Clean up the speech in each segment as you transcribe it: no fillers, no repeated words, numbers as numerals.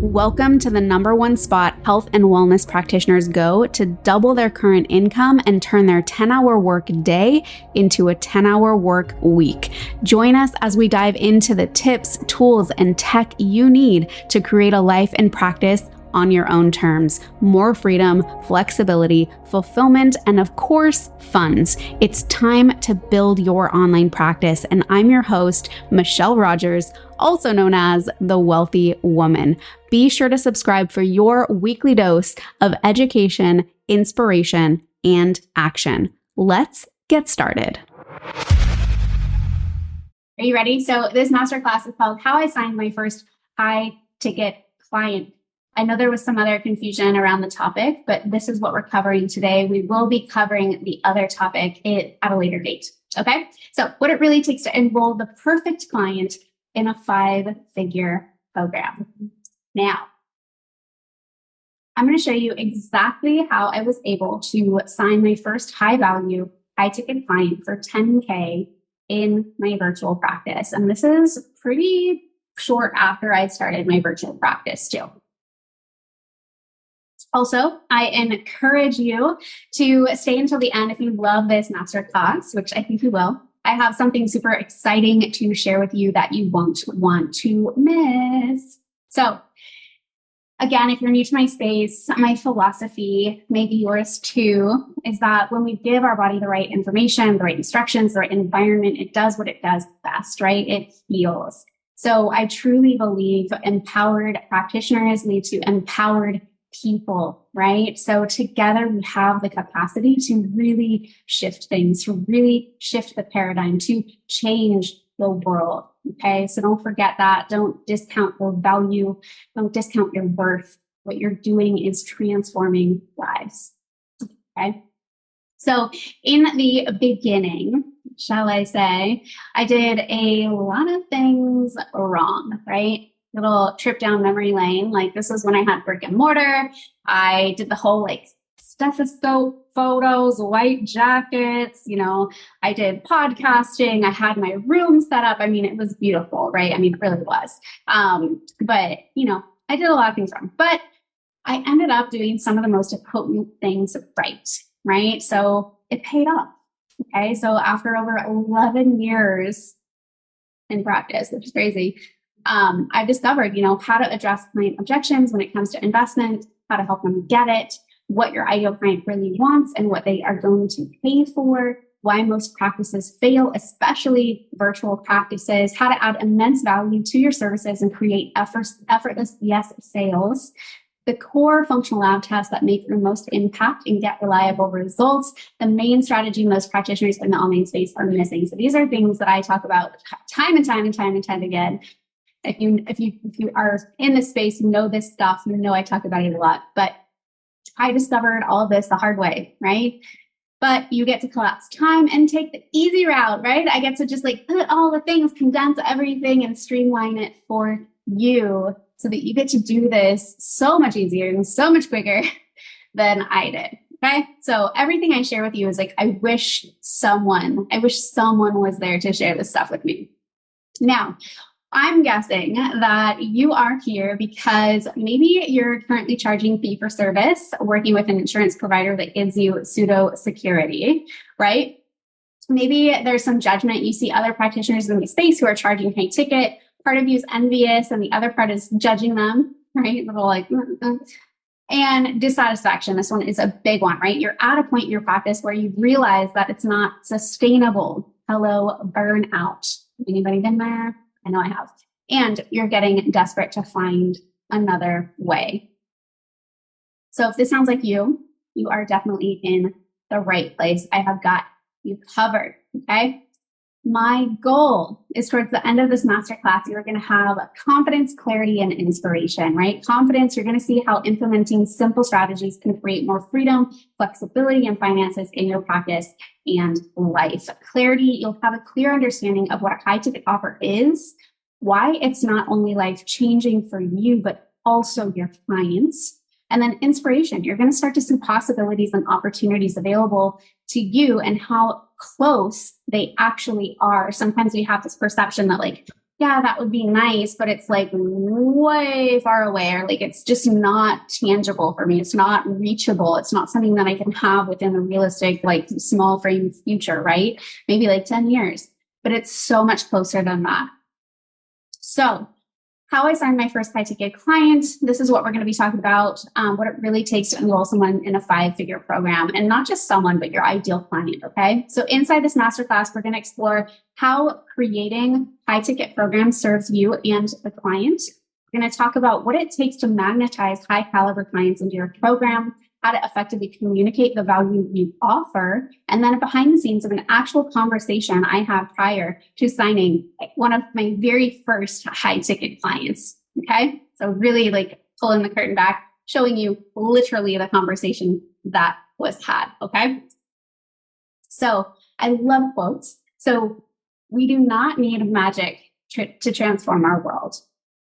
Welcome to the #1 spot health and wellness practitioners go to double their current income and turn their 10-hour work day into a 10-hour work week. Join us as we dive into the tips, tools, and tech you need to create a life and practice on your own terms. More freedom, flexibility, fulfillment, and of course, funds. It's time to build your online practice. And I'm your host, Michelle Rogers, also known as the Wealthy Woman. Be sure to subscribe for your weekly dose of education, inspiration, and action. Let's get started. Are you ready? So this masterclass is called How I Signed My First High Ticket Client. I know there was some other confusion around the topic, but this is what we're covering today. We will be covering the other topic at a later date. Okay. So what it really takes to enroll the perfect client in a 5-figure program. Now, I'm going to show you exactly how I was able to sign my first high-value, high-ticket client for $10K in my virtual practice. And this is pretty short after I started my virtual practice too. Also, I encourage you to stay until the end if you love this masterclass, which I think you will. I have something super exciting to share with you that you won't want to miss. So, again, if you're new to my space, my philosophy, maybe yours too, is that when we give our body the right information, the right instructions, the right environment, it does what it does best, right? It heals. So I truly believe empowered practitioners lead to empowered people, right? So together we have the capacity to really shift things, to really shift the paradigm, to change the world. Okay. So don't forget that. Don't discount your value. Don't discount your worth. What you're doing is transforming lives. Okay. So in the beginning, shall I say, I did a lot of things wrong, right? Little trip down memory lane. Like this was when I had brick and mortar. I did the whole stethoscope photos, white jackets, I did podcasting. I had my room set up. I mean, it was beautiful, right? I mean, it really was. But I did a lot of things wrong, but I ended up doing some of the most potent things right? So it paid off. Okay. So after over 11 years in practice, which is crazy, I've discovered, how to address client objections when it comes to investment, how to help them get it, what your ideal client really wants and what they are going to pay for, why most practices fail, especially virtual practices, how to add immense value to your services and create effortless sales, the core functional lab tests that make the most impact and get reliable results, the main strategy most practitioners in the online space are missing. So these are things that I talk about time and time again. If you are in this space, you know this stuff, I talk about it a lot, but I discovered all of this the hard way, right? But you get to collapse time and take the easy route, right? I get to just put all the things, condense everything and streamline it for you so that you get to do this so much easier and so much quicker than I did. Okay. So everything I share with you is I wish someone was there to share this stuff with me. Now, I'm guessing that you are here because maybe you're currently charging fee for service, working with an insurance provider that gives you pseudo security, right? Maybe there's some judgment. You see other practitioners in the space who are charging high ticket. Part of you is envious and the other part is judging them, right? Little and dissatisfaction. This one is a big one, right? You're at a point in your practice where you realize that it's not sustainable. Hello, burnout. Anybody been there? I know I have. And you're getting desperate to find another way. So if this sounds like you are definitely in the right place. I have got you covered. Okay. My goal is towards the end of this masterclass, you're going to have confidence, clarity, and inspiration, right? Confidence, you're going to see how implementing simple strategies can create more freedom, flexibility, and finances in your practice and life. Clarity, you'll have a clear understanding of what a high ticket offer is, why it's not only life-changing for you, but also your clients. And then inspiration, you're going to start to see possibilities and opportunities available to you and how close they actually are. Sometimes we have this perception that yeah, that would be nice, but it's like way far away, or like it's just not tangible for me. It's not reachable. It's not something that I can have within a realistic, like small frame future, right? Maybe like 10 years, but it's so much closer than that. So how I signed my first high ticket client. This is what we're going to be talking about, what it really takes to enroll someone in a 5-figure program, and not just someone, but your ideal client. Okay. So inside this masterclass, we're going to explore how creating high ticket programs serves you and the client. We're going to talk about what it takes to magnetize high caliber clients into your program, how to effectively communicate the value you offer, and then behind the scenes of an actual conversation I had prior to signing one of my very first high ticket clients. Okay. So really like pulling the curtain back, showing you literally the conversation that was had. Okay. So I love quotes. So we do not need magic to transform our world.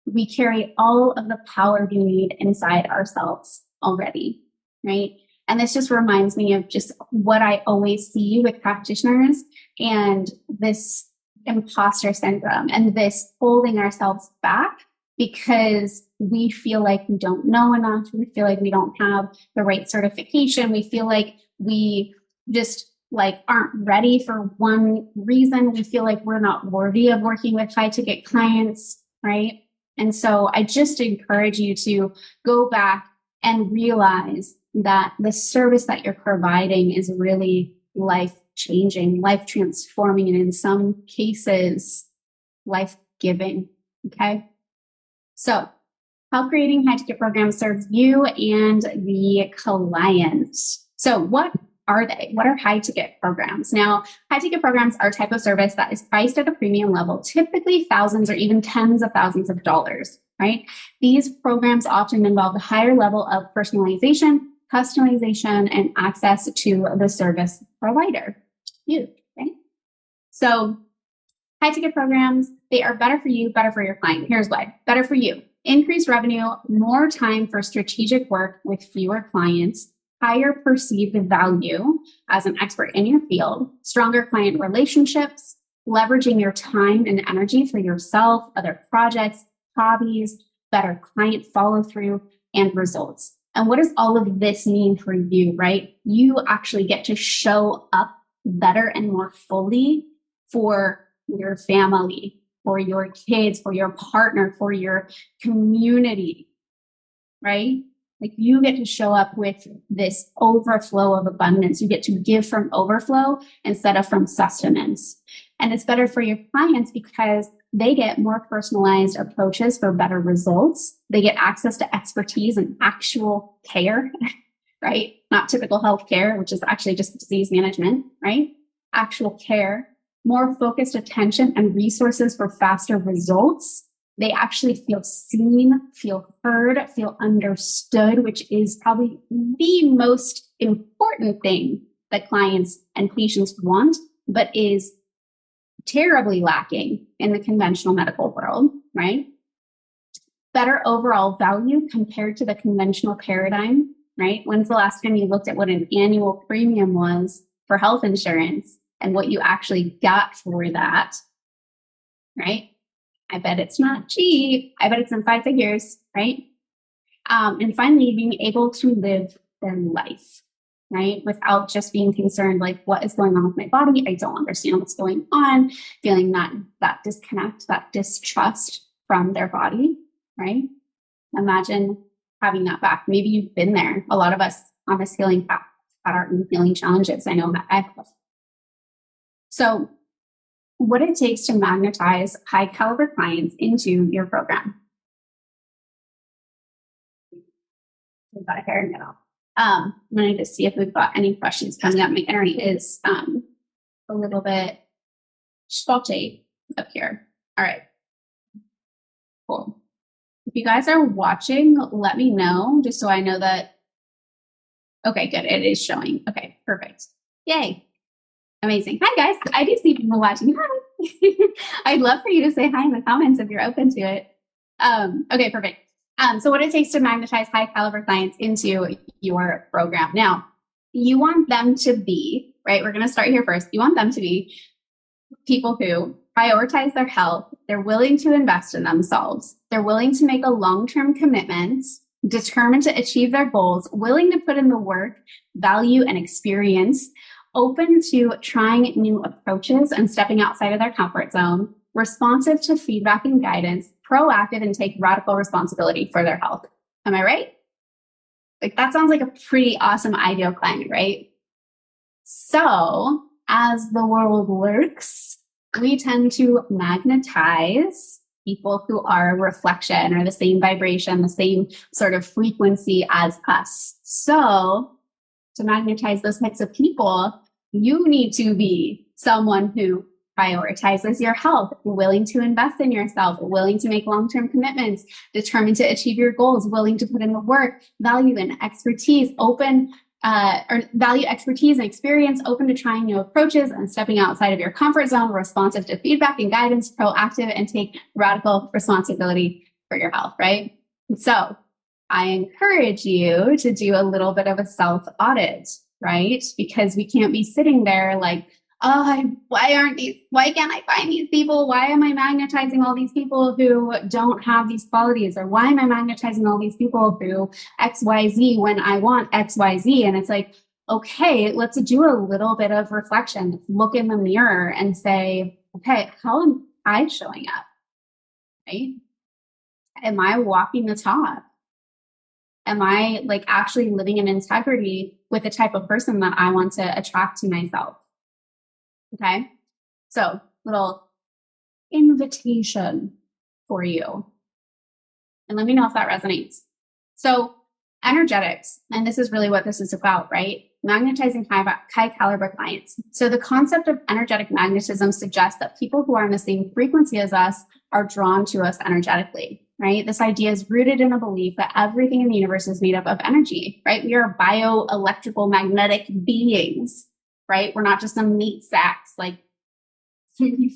We carry all of the power we need inside ourselves already. Right. And this just reminds me of just what I always see with practitioners, and this imposter syndrome and this holding ourselves back because we feel like we don't know enough. We feel like we don't have the right certification. We feel like we just like aren't ready for one reason. We feel like we're not worthy of working with high ticket clients. Right. And so I just encourage you to go back and realize that the service that you're providing is really life-changing, life-transforming, and in some cases, life-giving. Okay. So how creating high-ticket programs serves you and the client. So what are they? What are high-ticket programs? Now, high-ticket programs are a type of service that is priced at a premium level, typically thousands or even tens of thousands of dollars, right? These programs often involve a higher level of personalization, customization, and access to the service provider. You, right? So high ticket programs, they are better for you, better for your client. Here's why. Better for you. Increased revenue, more time for strategic work with fewer clients, higher perceived value as an expert in your field, stronger client relationships, leveraging your time and energy for yourself, other projects, hobbies, better client follow through, and results. And what does all of this mean for you, right? You actually get to show up better and more fully for your family, for your kids, for your partner, for your community, right? Like you get to show up with this overflow of abundance. You get to give from overflow instead of from sustenance. And it's better for your clients because they get more personalized approaches for better results. They get access to expertise and actual care, right? Not typical healthcare, which is actually just disease management, right? Actual care, more focused attention and resources for faster results. They actually feel seen, feel heard, feel understood, which is probably the most important thing that clients and patients want, but is terribly lacking in the conventional medical world, right? Better overall value compared to the conventional paradigm, right? When's the last time you looked at what an annual premium was for health insurance and what you actually got for that, right? I bet it's not cheap. I bet it's in 5 figures, right? And finally, being able to live their life, right? Without just being concerned, like, what is going on with my body? I don't understand what's going on. Feeling that disconnect, that distrust from their body, right? Imagine having that back. Maybe you've been there. A lot of us on this healing path had our own healing challenges. I know that I have. So what it takes to magnetize high caliber clients into your program. We've got a hair in it all. I'm going to see if we've got any questions coming up. My internet is a little bit spotty up here. All right. Cool. If you guys are watching, let me know just so I know that. Okay, good. It is showing. Okay, perfect. Yay. Amazing. Hi, guys. I do see people watching. Hi. I'd love for you to say hi in the comments if you're open to it. Okay, perfect. So what it takes to magnetize high caliber clients into your program. Now, you want them to be, right? We're going to start here first. You want them to be people who prioritize their health, they're willing to invest in themselves, they're willing to make a long-term commitment, determined to achieve their goals, willing to put in the work, value, and experience, open to trying new approaches and stepping outside of their comfort zone, responsive to feedback and guidance, proactive, and take radical responsibility for their health. Am I right? Like, that sounds like a pretty awesome ideal client, right? So as the world works, we tend to magnetize people who are a reflection or the same vibration, the same sort of frequency as us. So to magnetize those types of people, you need to be someone who prioritizes your health, willing to invest in yourself, willing to make long-term commitments, determined to achieve your goals, willing to put in the work, value and expertise, value expertise and experience, open to trying new approaches and stepping outside of your comfort zone, responsive to feedback and guidance, proactive, and take radical responsibility for your health, right? And I encourage you to do a little bit of a self-audit, right? Because we can't be sitting there like, oh, why can't I find these people? Why am I magnetizing all these people who don't have these qualities? Or why am I magnetizing all these people who XYZ when I want XYZ? And it's like, okay, let's do a little bit of reflection. Look in the mirror and say, okay, how am I showing up? Right? Am I walking the talk? Am I like actually living in integrity with the type of person that I want to attract to myself? Okay, so little invitation for you. And let me know if that resonates. So energetics, and this is really what this is about, right? Magnetizing high caliber clients. So the concept of energetic magnetism suggests that people who are in the same frequency as us are drawn to us energetically, right? This idea is rooted in a belief that everything in the universe is made up of energy, right? We are bioelectrical magnetic beings, right? We're not just some meat sacks like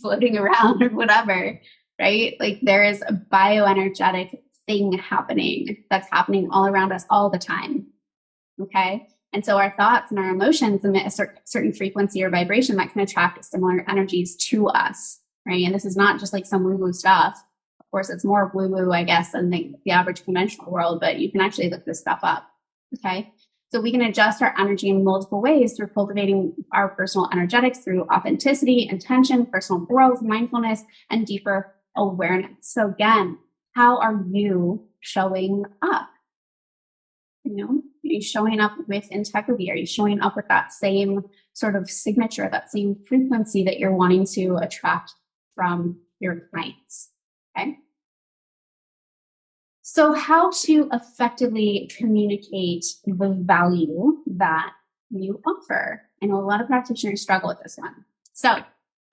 floating around or whatever, right? Like there is a bioenergetic thing happening that's happening all around us all the time, okay? And so our thoughts and our emotions emit a certain frequency or vibration that can attract similar energies to us, right? And this is not just like some woo-woo stuff. Of course, it's more woo-woo, I guess, than the average conventional world, but you can actually look this stuff up, okay? So we can adjust our energy in multiple ways through cultivating our personal energetics through authenticity, intention, personal growth, mindfulness, and deeper awareness. So again, how are you showing up? You know, are you showing up with integrity? Are you showing up with that same sort of signature, that same frequency that you're wanting to attract from your clients? Okay. So how to effectively communicate the value that you offer? I know a lot of practitioners struggle with this one. So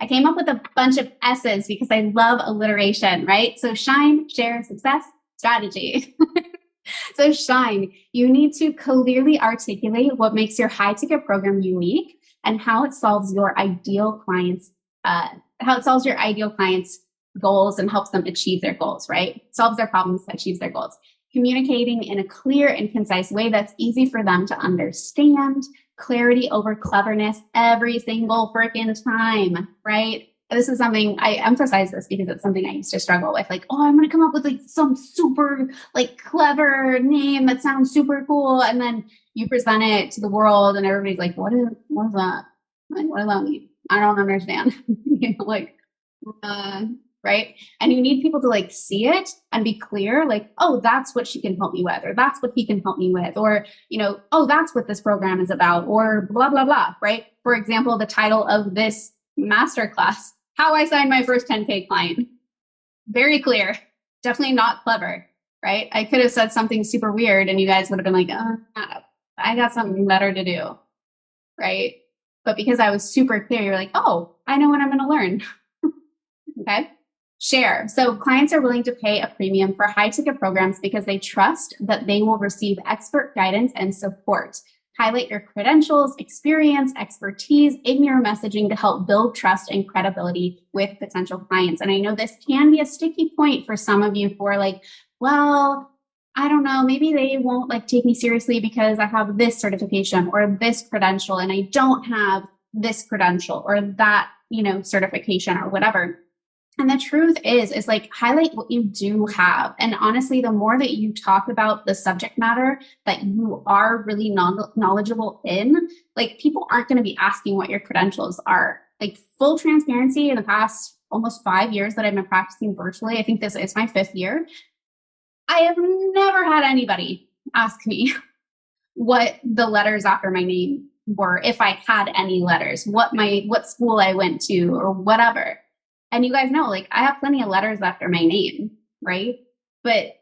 I came up with a bunch of S's because I love alliteration, right? So shine, share, success, strategy. So shine, you need to clearly articulate what makes your high ticket program unique and how it solves your ideal clients' goals and helps them achieve their goals, right? Solves their problems, achieves their goals. Communicating in a clear and concise way that's easy for them to understand. Clarity over cleverness every single freaking time, right? This is something I emphasize this because it's something I used to struggle with. Like, oh, I'm going to come up with like some super like clever name that sounds super cool. And then you present it to the world and everybody's like, what is that? Like, what does that mean? I don't understand. Right? And you need people to like see it and be clear, like, oh, that's what she can help me with, or that's what he can help me with, or, you know, oh, that's what this program is about, or blah, blah, blah, right? For example, the title of this masterclass, How I Signed My First 10K Client. Very clear, definitely not clever, right? I could have said something super weird and you guys would have been like, I got something better to do, right? But because I was super clear, you're like, oh, I know what I'm going to learn. Okay. Share. So clients are willing to pay a premium for high ticket programs because they trust that they will receive expert guidance and support. Highlight your credentials, experience, expertise in your messaging to help build trust and credibility with potential clients. And I know this can be a sticky point for some of you who are like, well, I don't know, maybe they won't like take me seriously because I have this certification or this credential and I don't have this credential or that, you know, certification or whatever. And the truth is like highlight what you do have. And honestly, the more that you talk about the subject matter that you are really knowledgeable in, like people aren't going to be asking what your credentials are. Like full transparency, in the past almost 5 years that I've been practicing virtually, I think this is my 5th year, I have never had anybody ask me what the letters after my name were, if I had any letters, what school I went to or whatever. And you guys know, like I have plenty of letters after my name, right? But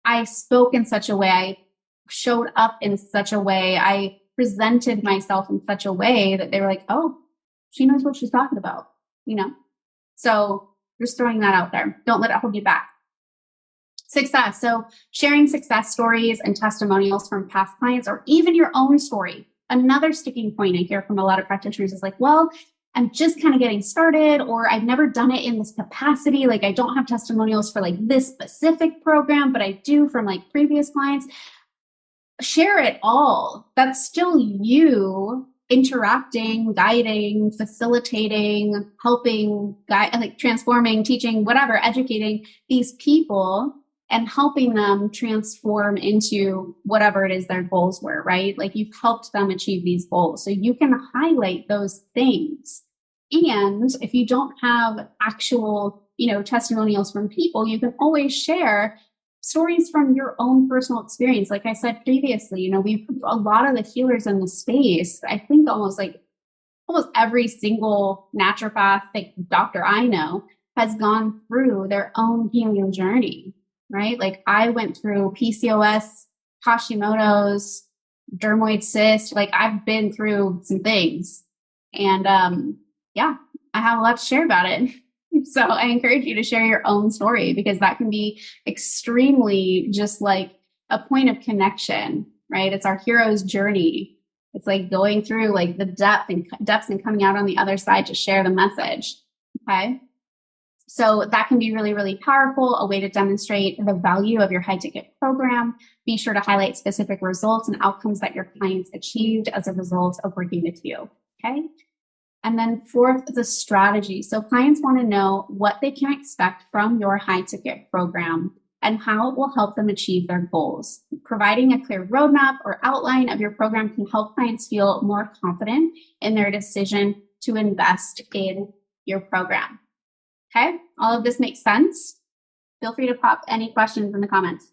I spoke in such a way, I showed up in such a way, I presented myself in such a way that they were like, oh, she knows what she's talking about, you know? So just throwing that out there. Don't let it hold you back. Success. So sharing success stories and testimonials from past clients or even your own story. Another sticking point I hear from a lot of practitioners is like, well, I'm just kind of getting started, or I've never done it in this capacity. Like I don't have testimonials for like this specific program, but I do from like previous clients. Share it all. That's still you interacting, guiding, facilitating, helping, like transforming, teaching, whatever, educating these people and helping them transform into whatever it is their goals were, right? Like you've helped them achieve these goals. So you can highlight those things. And if you don't have actual, testimonials from people, you can always share stories from your own personal experience. Like I said previously, we've a lot of the healers in the space, I think almost every single naturopathic doctor I know has gone through their own healing journey, right? Like I went through PCOS, Hashimoto's, dermoid cyst. Like I've been through some things, and I have a lot to share about it. So I encourage you to share your own story, because that can be extremely just like a point of connection, right? It's our hero's journey. It's like going through like the depths and coming out on the other side to share the message. Okay. So that can be really, really powerful, a way to demonstrate the value of your high ticket program. Be sure to highlight specific results and outcomes that your clients achieved as a result of working with you. Okay. And then 4th, the strategy. So clients want to know what they can expect from your high ticket program and how it will help them achieve their goals. Providing a clear roadmap or outline of your program can help clients feel more confident in their decision to invest in your program. Okay, all of this makes sense. Feel free to pop any questions in the comments.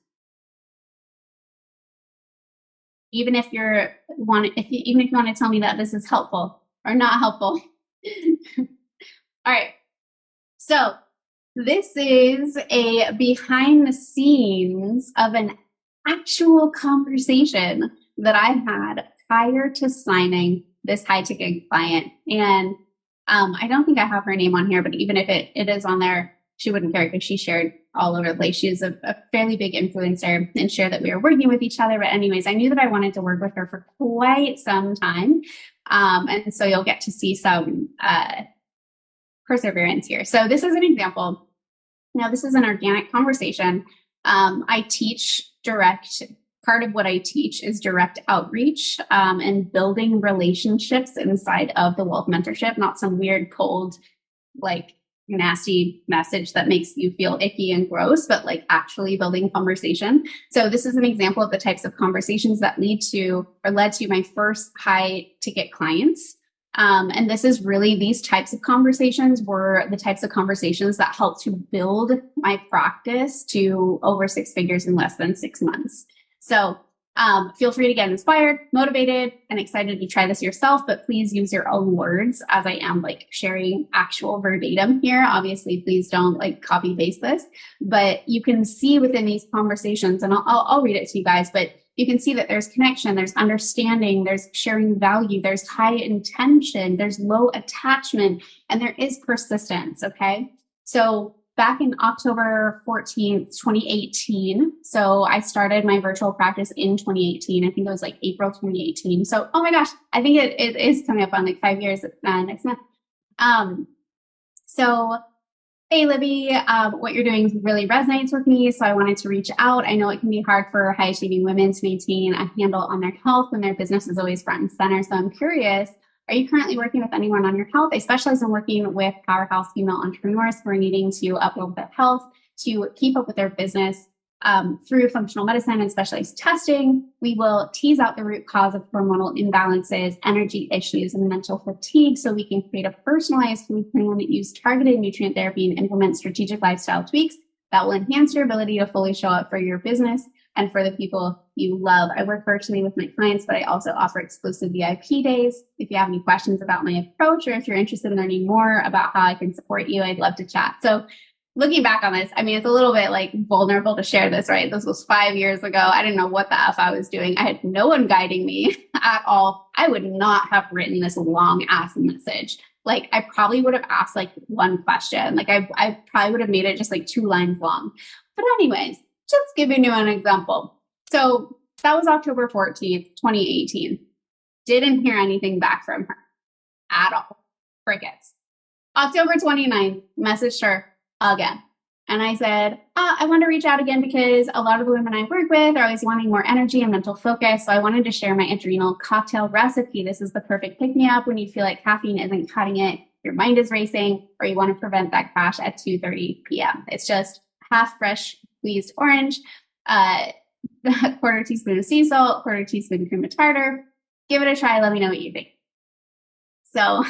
Even if you want to tell me that this is helpful or not helpful. All right. So this is a behind the scenes of an actual conversation that I had prior to signing this high ticket client. And I don't think I have her name on here, but even if it is on there, she wouldn't care because she shared all over the place. She is a fairly big influencer and shared that we were working with each other. But anyways, I knew that I wanted to work with her for quite some time. And so you'll get to see some perseverance here. So this is an example. Now, this is an organic conversation. I teach part of what I teach is direct outreach and building relationships inside of the Wealth Mentorship, not some weird, cold, like nasty message that makes you feel icky and gross, but like actually building conversation. So this is an example of the types of conversations that led to my first high ticket clients. And this is really, these types of conversations were the types of conversations that helped to build my practice to over 6 figures in less than 6 months. So feel free to get inspired, motivated, and excited to try this yourself, but please use your own words, as I am like sharing actual verbatim here. Obviously, please don't like copy paste this, but you can see within these conversations, and I'll read it to you guys, but you can see that there's connection, there's understanding, there's sharing value, there's high intention, there's low attachment, and there is persistence. Okay. So back in October 14th, 2018. So I started my virtual practice in 2018. I think it was like April 2018. So, oh my gosh, I think it is coming up on like 5 years next month. So, hey, Libby, what you're doing really resonates with me. So I wanted to reach out. I know it can be hard for high achieving women to maintain a handle on their health when their business is always front and center. So I'm curious Are you currently working with anyone on your health? I specialize in working with powerhouse female entrepreneurs who are needing to uplevel their health, to keep up with their business through functional medicine and specialized testing. We will tease out the root cause of hormonal imbalances, energy issues, and mental fatigue so we can create a personalized food plan that use targeted nutrient therapy and implement strategic lifestyle tweaks that will enhance your ability to fully show up for your business and for the people you love. I work virtually with my clients, but I also offer exclusive VIP days. If you have any questions about my approach, or if you're interested in learning more about how I can support you, I'd love to chat. So looking back on this, I mean, it's a little bit like vulnerable to share this, right? This was 5 years ago. I didn't know what the F I was doing. I had no one guiding me at all. I would not have written this long ass message. Like, I probably would have asked like one question. Like, I probably would have made it just like 2 lines long. But anyways, just giving you an example. So that was October 14th, 2018. Didn't hear anything back from her at all. Crickets. October 29th, messaged her again. And I said, I want to reach out again because a lot of the women I work with are always wanting more energy and mental focus. So I wanted to share my adrenal cocktail recipe. This is the perfect pick-me-up when you feel like caffeine isn't cutting it, your mind is racing, or you want to prevent that crash at 2:30 p.m. It's just half fresh squeezed orange, a quarter teaspoon of sea salt, quarter teaspoon cream of tartar. Give it a try. Let me know what you think. So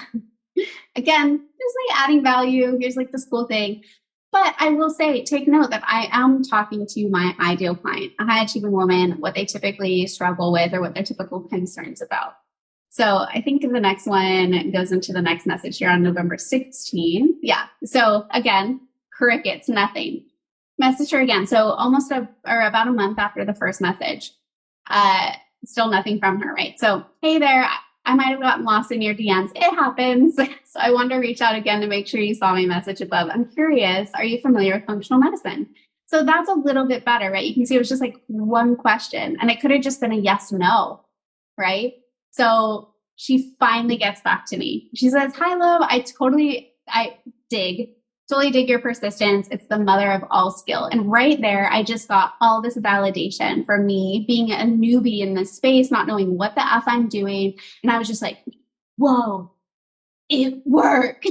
again, just like adding value. Here's like this cool thing. But I will say, take note that I am talking to my ideal client, a high achieving woman, what they typically struggle with or what their typical concerns about. So I think the next one goes into the next message here on November 16. Yeah. So again, crickets, nothing. Message her again. So almost about a month after the first message, still nothing from her, right? So, hey there, I might have gotten lost in your DMs. It happens. So I wanted to reach out again to make sure you saw my message above. I'm curious, are you familiar with functional medicine? So that's a little bit better, right? You can see it was just like one question and it could have just been a yes, no, right? So she finally gets back to me. She says, hi, love. I totally dig your persistence. It's the mother of all skill. And right there, I just got all this validation for me being a newbie in this space, not knowing what the F I'm doing. And I was just like, whoa, it worked,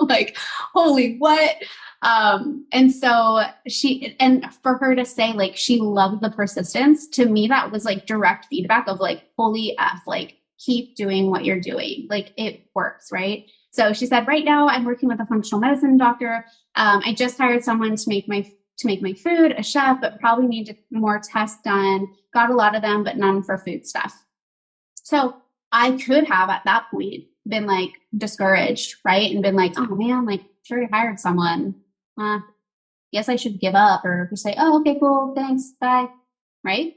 like, holy what? And so for her to say like, she loved the persistence, to me, that was like direct feedback of like, holy F, like keep doing what you're doing. Like it works, right? So she said, right now I'm working with a functional medicine doctor. I just hired someone to make my food, a chef, but probably need more tests done. Got a lot of them, but none for food stuff. So I could have at that point been like discouraged, right? And been like, oh man, like sure I hired someone. Guess I should give up, or just say, oh, okay, cool, thanks, bye, right?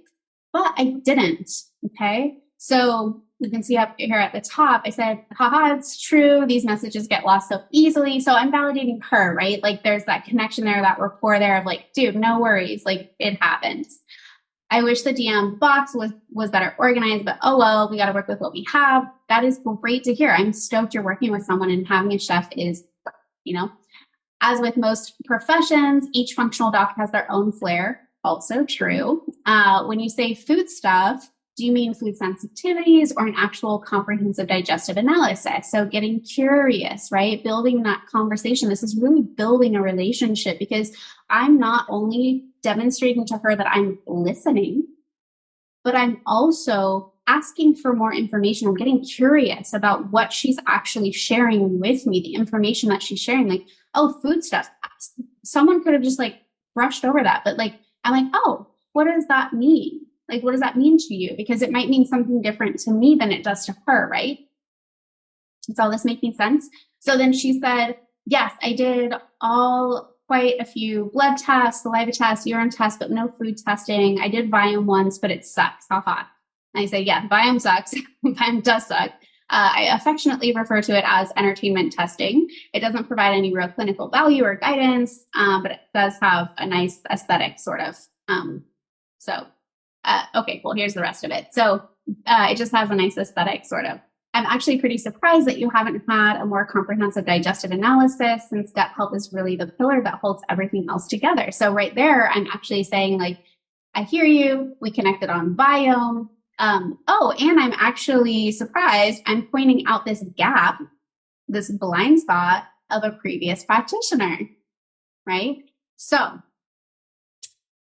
But I didn't, okay? So you can see up here at the top, I said, haha, it's true. These messages get lost so easily. So I'm validating her, right? Like there's that connection there, that rapport there of like, dude, no worries. Like it happens. I wish the DM box was better organized, but oh well, we got to work with what we have. That is great to hear. I'm stoked you're working with someone, and having a chef is, as with most professions, each functional doc has their own flair. Also true. When you say food stuff, do you mean food sensitivities or an actual comprehensive digestive analysis? So getting curious, right? Building that conversation. This is really building a relationship, because I'm not only demonstrating to her that I'm listening, but I'm also asking for more information. I'm getting curious about what she's actually sharing with me, the information that she's sharing. Like, oh, food stuff. Someone could have just like brushed over that, but like, I'm like, oh, what does that mean? Like, what does that mean to you? Because it might mean something different to me than it does to her, right? Is all this making sense? So then she said, yes, I did quite a few blood tests, saliva tests, urine tests, but no food testing. I did Viome once, but it sucks. Haha. And I say, yeah, Viome sucks. Viome does suck. I affectionately refer to it as entertainment testing. It doesn't provide any real clinical value or guidance, but it does have a nice aesthetic sort of. Okay, well, here's the rest of it. So it just has a nice aesthetic sort of. I'm actually pretty surprised that you haven't had a more comprehensive digestive analysis, since gut health is really the pillar that holds everything else together. So right there, I'm actually saying like, I hear you. We connected on Viome. Oh, and I'm actually surprised. I'm pointing out this gap, this blind spot of a previous practitioner, right? So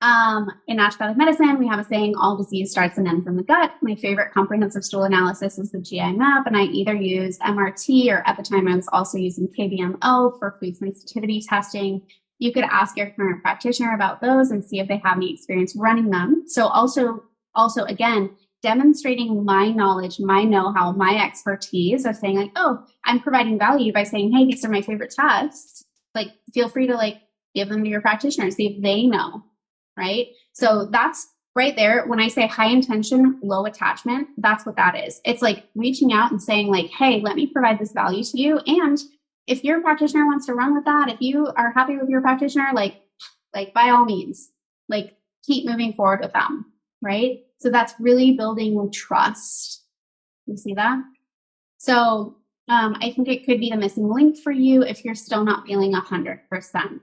in naturopathic medicine, we have a saying, all disease starts and ends from the gut. My favorite comprehensive stool analysis is the GI map, and I either use MRT or at the time I was also using KBMO for food sensitivity testing. You could ask your current practitioner about those and see if they have any experience running them. So also again, demonstrating my knowledge, my know-how, my expertise of saying like, oh, I'm providing value by saying, hey, these are my favorite tests. Like, feel free to like give them to your practitioner, see if they know. Right? So that's right there. When I say high intention, low attachment, that's what that is. It's like reaching out and saying like, hey, let me provide this value to you. And if your practitioner wants to run with that, if you are happy with your practitioner, like by all means, like keep moving forward with them. Right? So that's really building trust. You see that? So I think it could be the missing link for you if you're still not feeling 100%.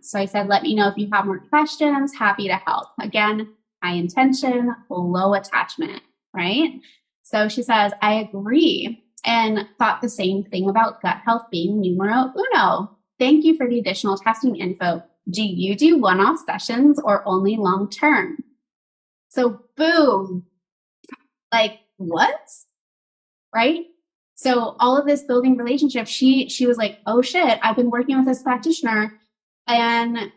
So I said, let me know if you have more questions. Happy to help. Again, high intention, low attachment, right? So she says, I agree and thought the same thing about gut health being numero uno. Thank you for the additional testing info. Do you do one-off sessions or only long-term? So boom, like what? Right? So all of this building relationship, she was like, oh shit, I've been working with this practitioner and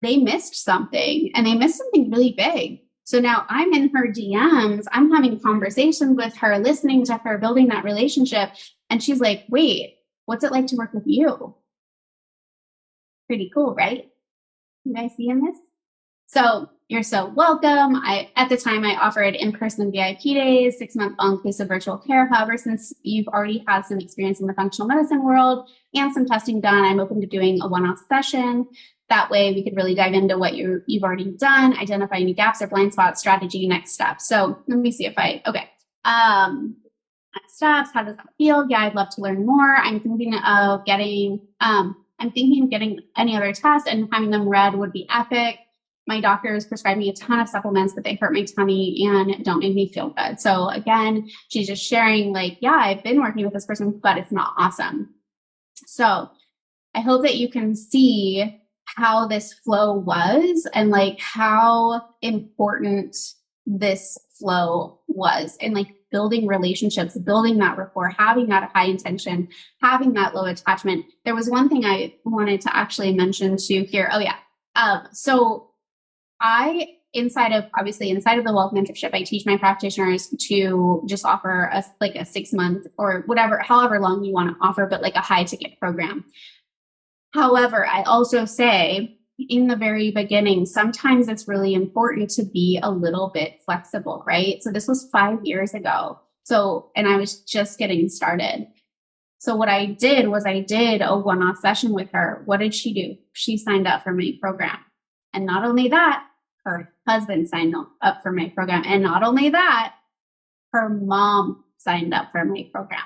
they missed something and they missed something really big. So now I'm in her DMs, I'm having conversations with her, listening to her, building that relationship. And she's like, wait, what's it like to work with you? Pretty cool, right? You guys seeing this? So you're so welcome. At the time I offered in-person VIP days, 6-month all-inclusive virtual care. However, since you've already had some experience in the functional medicine world and some testing done, I'm open to doing a one-off session. That way we could really dive into what you've already done, identify any gaps or blind spots, strategy, next steps. So let me see if next steps, how does that feel? Yeah, I'd love to learn more. I'm thinking of getting any other tests and having them read would be epic. My doctors prescribed me a ton of supplements, but they hurt my tummy and don't make me feel good. So again, she's just sharing like, yeah, I've been working with this person, but it's not awesome. So I hope that you can see how this flow was and like how important this flow was and like building relationships, building that rapport, having that high intention, having that low attachment. There was one thing I wanted to actually mention too here. Oh yeah. So inside of the Wealth Mentorship, I teach my practitioners to just offer a 6-month or however long you want to offer, but like a high ticket program. However, I also say in the very beginning, sometimes it's really important to be a little bit flexible, right? So this was 5 years ago. And I was just getting started. So what I did was I did a one-off session with her. What did she do? She signed up for my program. And not only that, her husband signed up for my program. And not only that, her mom signed up for my program.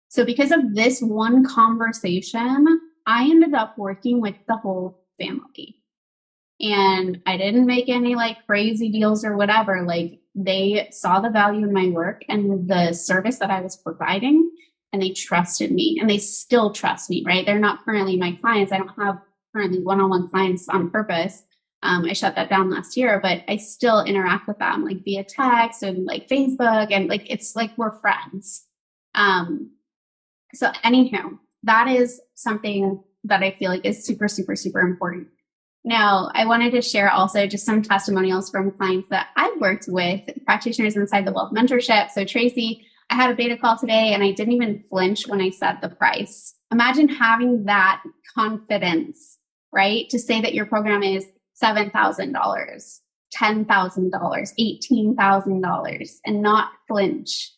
So because of this one conversation, I ended up working with the whole family. And I didn't make any like crazy deals or whatever. Like they saw the value in my work and the service that I was providing, and they trusted me, and they still trust me, right? They're not currently my clients. I don't have currently one-on-one clients on purpose. I shut that down last year, but I still interact with them like via text and like Facebook, and like it's like we're friends. So anywho, that is something that I feel like is super, super, super important. Now, I wanted to share also just some testimonials from clients that I've worked with, practitioners inside the Wealth Mentorship. So Tracy, I had a beta call today and I didn't even flinch when I said the price. Imagine having that confidence, right? To say that your program is $7,000, $10,000, $18,000 and not flinch,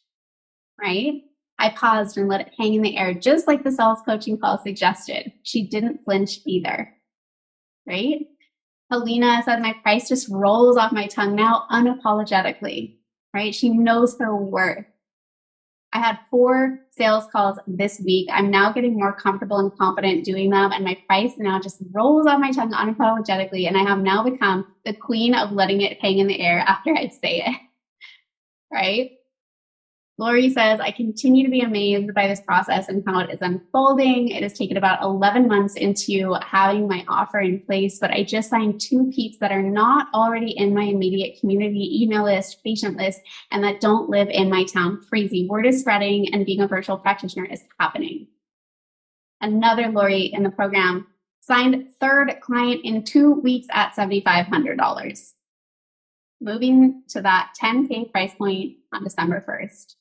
right? I paused and let it hang in the air, just like the sales coaching call suggested. She didn't flinch either, right? Helena said, my price just rolls off my tongue now unapologetically, right? She knows her worth. I had 4 sales calls this week. I'm now getting more comfortable and confident doing them, and my price now just rolls off my tongue unapologetically, and I have now become the queen of letting it hang in the air after I say it, right? Lori says, I continue to be amazed by this process and how it is unfolding. It has taken about 11 months into having my offer in place, but I just signed 2 peeps that are not already in my immediate community email list, patient list, and that don't live in my town. Crazy. Word is spreading and being a virtual practitioner is happening. Another Lori in the program signed 3rd client in 2 weeks at $7,500. Moving to that $10K price point on December 1st.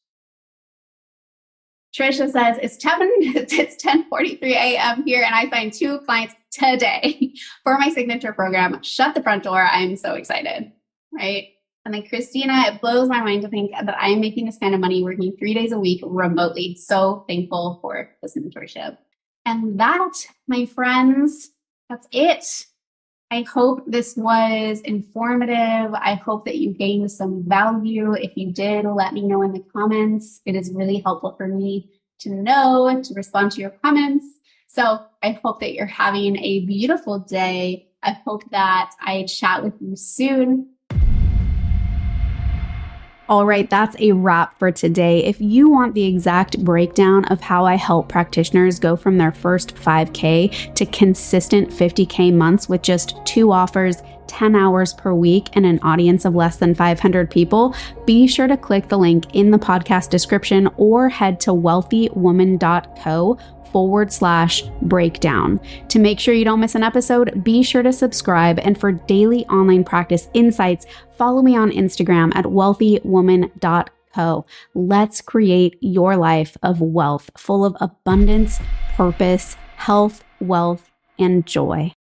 Trisha says, it's 10:43 a.m. here and I signed 2 clients today for my signature program. Shut the front door. I'm so excited, right? And then Christina, it blows my mind to think that I am making this kind of money working 3 days a week remotely. So thankful for this mentorship. And that, my friends, that's it. I hope this was informative. I hope that you gained some value. If you did, let me know in the comments. It is really helpful for me to know, to respond to your comments. So I hope that you're having a beautiful day. I hope that I chat with you soon. All right, that's a wrap for today. If you want the exact breakdown of how I help practitioners go from their first 5K to consistent 50K months with just 2 offers, 10 hours per week, and an audience of less than 500 people, be sure to click the link in the podcast description or head to wealthywoman.co/breakdown. To make sure you don't miss an episode, be sure to subscribe. And for daily online practice insights, follow me on Instagram at wealthywoman.co. Let's create your life of wealth, full of abundance, purpose, health, wealth, and joy.